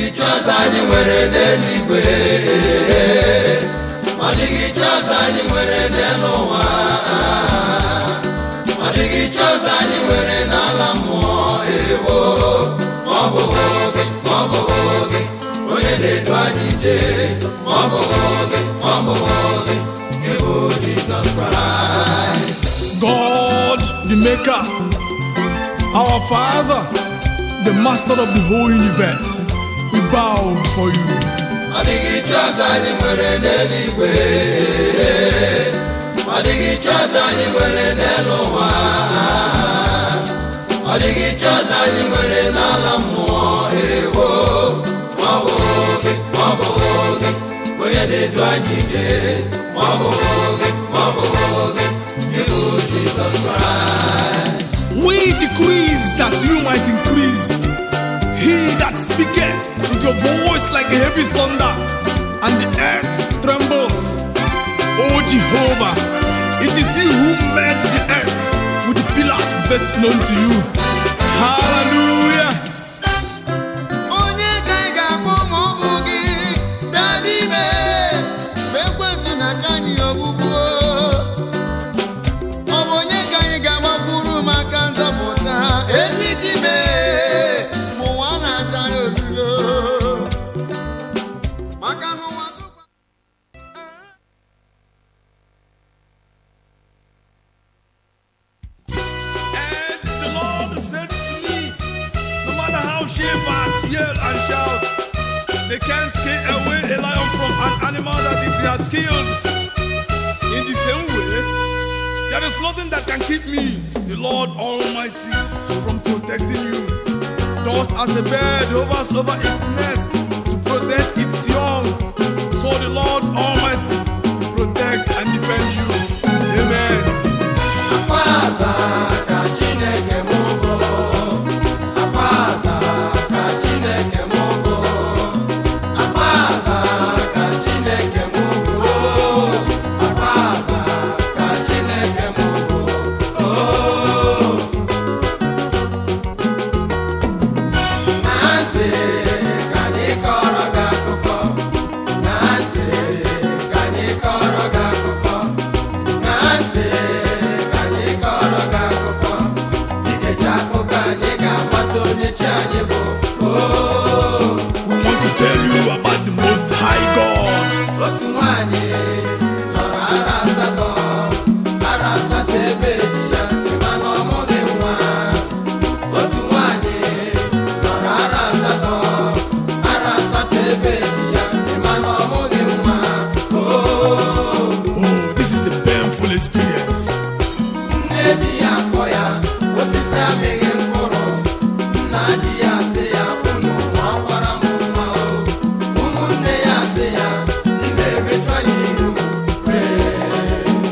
Odighi Chi Ozo anyị nwere n'eluigwe, Odighi Chi Ozo anyị nwere n'elu ụwa, Odighi Chi Ozo anyị nwere n'ala mmụọ. Ewo, ma ọ bụghị oge, ma ọ bụghị oge, onye na-edu anyị ije, ma ọ bụghị oge, ma ọ bụghị oge, ịbụ Jesus Christ. God, the Maker, our Father, the Master of the whole universe, we bow before you. Odighi Chi Ozo anyị nwere n'eluigwe, Odighi Chi Ozo anyị nwere n'elu ụwa, Odighi Chi Ozo anyị nwere n'ala mmụọ. Ewo, ma ọ bụghị oge, ma ọ bụghị oge, onye na-edu anyị ije, ma ọ bụghị oge, ma ọ bụghị oge, ịbụ Jesus Christ. We decrease that you might increase. He that speaketh with your voice like a heavy thunder, and the earth trembles. O Jehovah, it is you who made the earth with the pillars best known to you. Hallelujah. They can't scare away a lion from an animal that it has killed. In the same way, there is nothing that can keep me, the Lord Almighty, from protecting you. Just as a bird hovers over its nest to protect its young, so the Lord Almighty will protect and defend you. Amen. Akpoaza ka Chineke mụgo, Akpoaza ka Chineke mụgo, Akpoaza ka Chineke mụgo, Akpoaza ka Chineke mụgo. Na ntị ka anyị kọrọ gị akụkọ, na ntị ka anyị kọrọ gị akụkọ, na ntị ka anyị kọrọ gị akụkọ, ikechi akụkọ anyị ga-amata onye chi anyị bụ. We want to tell you about the Most High God. Otu nwanyị nọrọ ara asatọ ebe di ya ịma na ọ mụghị nwa. Otu nwanyị nọrọ ara asatọ ebe di ya ịma na ọ mụghị nwa. Oh, this is a painful experience. Nne di ya akpọ ya osisi amịghị mkpụrụ, nna di ya sị ya unu nwakwara m nwa o. Ụmụnne ya sị ya ị ga-emechu anyị ihu.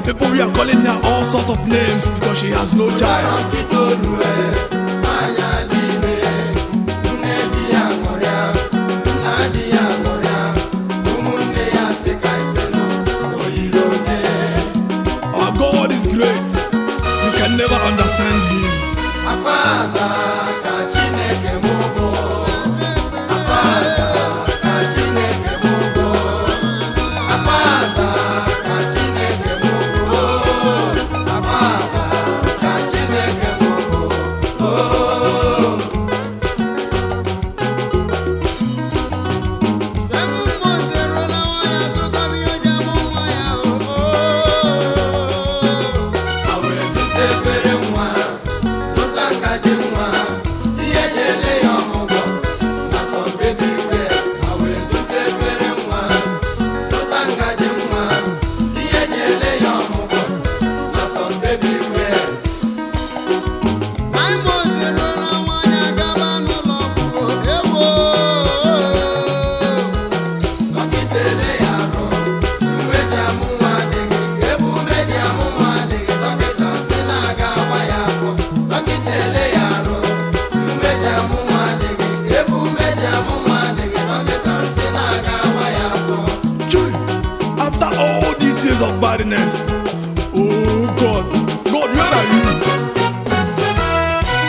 People, we are calling her all sorts of names because she has no child. Nkịta olue anya dị ime, nne di ya ṅụrịa, nna di ya ṅụrịa, ụmụnne ya sị ka isi nọ oyiri onye. Our God is great. You can never understand him. Akpoaza ka Chineke mụgo, Akpoaza ka Chineke mụgo, Akpoaza ka Chineke mụgo, Akpoaza ka Chineke mụgo. A wee zụta efere nwa, zụta ngaji nwa, ihe eji ele ya ọmụgwọ na some baby wears. A wee zụta efere nwa, zụta ngaji nwa, ihe eji ele ya ọmụgwọ na some baby wears. Dọkịta ele ya arụ, umeji amụ nwa adịghị, ebe umeji amụ nwa adịghị, dọkịta sị na aga awa ya afọ. Dọkịta ele ya arụ, umeji amụ nwa adịghị, ebe umeji amụ nwa adịghị, dọkịta sị na aga awa ya afọ. Chui, after all these years of badness, oh God, God, where are you?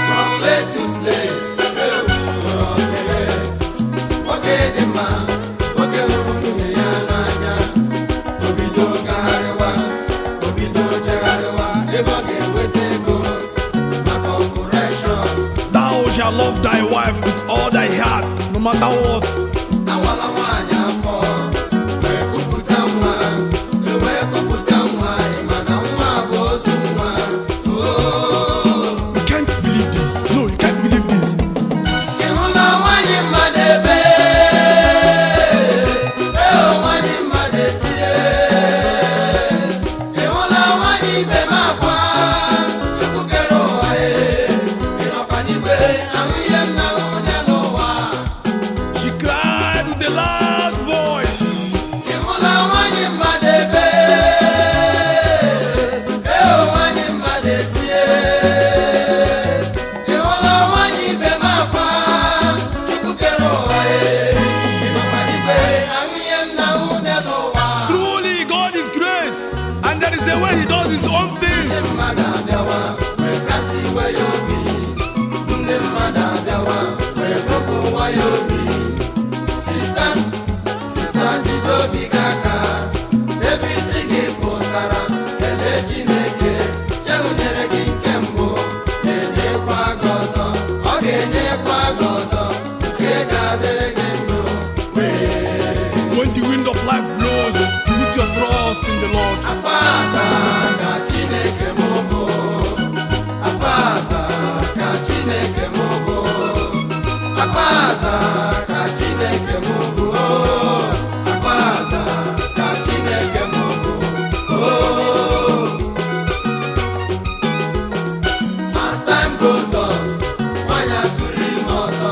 From late to slave, nwoke shall love thy wife with all thy heart, no matter what. Awala nwanyị afọ wee kupụta nwa, wee kupụta nwa, ịmana nwa bụ ozu nwa. You can't believe this. No, you can't believe this. Ịhụla nwanyị mmadụ ebe, nwanyị mmadụ etie. Ịhụla nwanyị ibe m akwa, Chukwu kere ụwa ịnọkwa n'igwe, ahụ ihe m na-ahụ n'ụwa. She cried with a loud voice. Ịhụla nwanyị mmadụ ebe, nwanyị mmadụ etie. Ịhụla nwanyị ibe m akwa, Chukwu kere ụwa ịnọkwa n'igwe, ahụ ihe m na-ahụ n'ụwa. Truly, God is great, and there is a way He does His own things. Ndị mmadụ abịawa wee kasị iwe ya obi. Ndị mmadụ abịawa wee gogo nwa ya obi. Sista jide obi gị aka, ebe isi gị pụtara, kelee Chineke, chewunyere gị nke mbụ, ga-enyekwa gị ọzọ, ọ ga-enyekwa gị ọzọ, nke ga-adịrị gị ndụ When the wind of life blows, you put your trust in the Lord. Akpoaza ka Chineke m bụ, Akpoaza ka Chineke m bụ, Akpoaza ka Chineke m bụ, Akpoaza ka Chineke m bụ. As time goes on, nwanyị atụrụ ime ọzọ,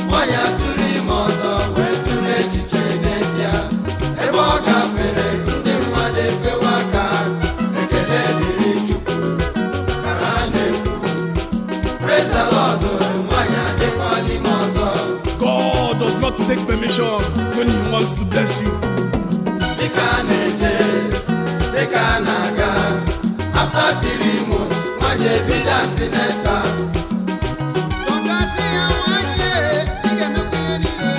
nwanyị atụrụ ime ọzọ wee tụrụ echiche n'ezie. Ebe ọ gafere, ndị mmadụ efewa aka, ekele dịrị Chukwu ka ha na-ekwu. Praise the Lord, nwanyị adịkwala ime ọzọ. God does not take permission when He wants to bless you. Dịka a na-eje, dịka a na-aga, after 3 months, nwanyị ebido antenatal. Dọkasị ya nwanyị, ị ga-emekwa ihe niile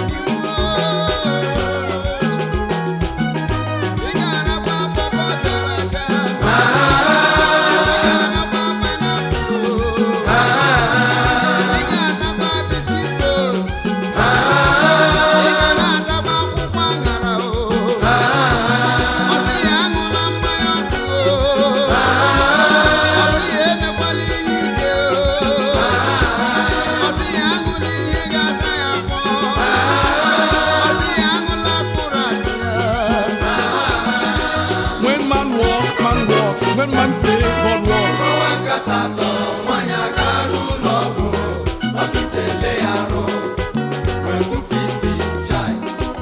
n'iwu. Ị ga-arakwa pọpọ chara acha. Ị ga-arakwa pineapple. Ị ga-atakwa biscuit roll. Ị ga na-atakwa akwụkwọ aṅara o. Ọ sị ya aṅụla mmanya ọkụ o. Ọ sị ya emekwala ihe ike o. Ọ sị ya aṅụla ihe ga-asa ya afọ. Ọ sị ya aṅụla mkpụrụ achịcha. When man walks, man walks. When man prays, God walks. Ọnwa nkasa atọ, nwanyị aga n'ụlọ ọgwụ, dọkịta ele ya arụ, wee gụfee isi chai,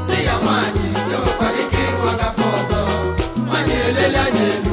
sị ya nwanyị, enwekwara ike ịgwa gafe ọzọ. Nwanyị elele anya elu